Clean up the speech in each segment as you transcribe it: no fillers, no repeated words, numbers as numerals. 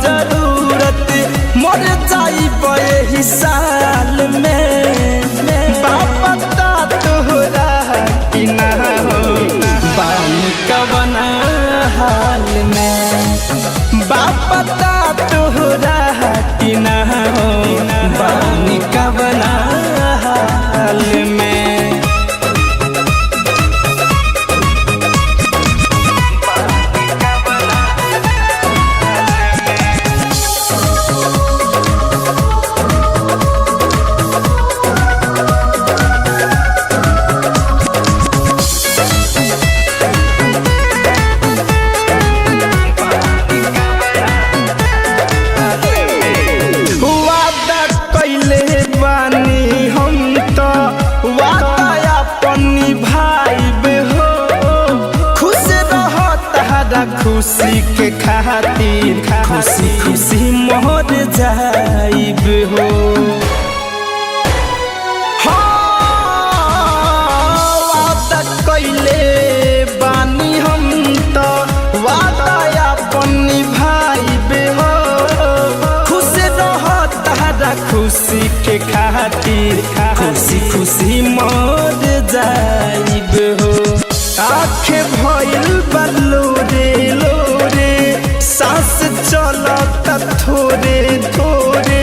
जरूरत मर जाइब एही साल में। बापता तोहरा कि ना हो बानी कवन हाल में। बापता तोहरा कि ना हो बानी कवन हाल में। खुशी के खातिर खुशी खुशी मोर जाइब हो। वादा कइले बानी हम तो वादा अपन निभाइब हो। खुश रह तारा खुशी के खातिर खुशी खुशी मोर जाइब हो। आँखें भइल बलोरे लोरे सांस चलता थोड़े थोड़े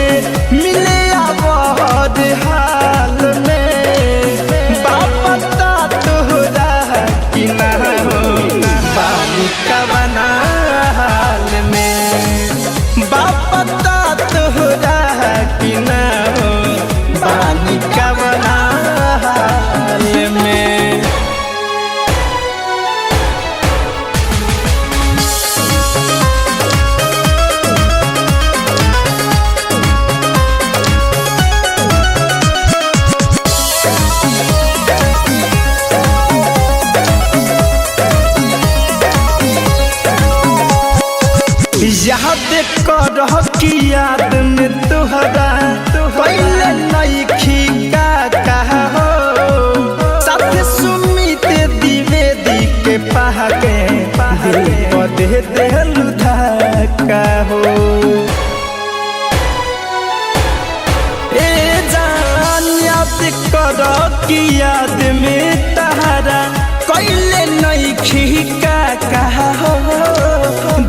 मिले आवाज हाल में। बापता तोहरा कि ना हो बानी कवन हाल में। बापता तोहरा कि ना हो बानी कवन हाल में। याद करह कि याद में तुहरा पहले नइखी का कहा हो। साथ सुमित द्विवेदी के पहाके दिल को दे देलु धक्का हो। ए जान याद करह कि याद में तहरा पहले नइखी का कहा हो।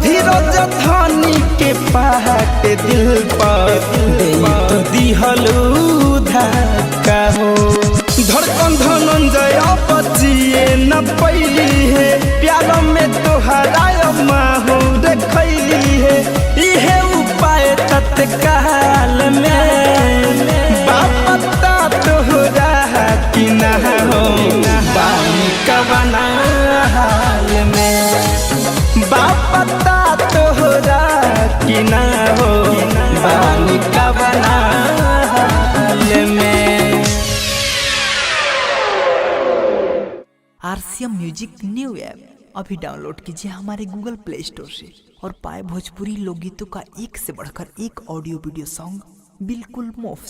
धीरज धनी के पहाड़ दिल पर तो दिहलू धक्का हो। धड़कन धनंजय बचिए न पैली है प्यार में तोहरा माहू देखली है। इहे उपाय तत्काल में। बापता तोहरा कि ना हो बानी कवन हाल में। बापता तोहरा कि ना हो बानी कवन हाल में। RCM म्यूजिक न्यू ऐप अभी डाउनलोड कीजिए हमारे गूगल प्ले स्टोर से और पाए भोजपुरी लोकगीतों का एक से बढ़कर एक ऑडियो वीडियो सॉन्ग बिल्कुल मुफ्त।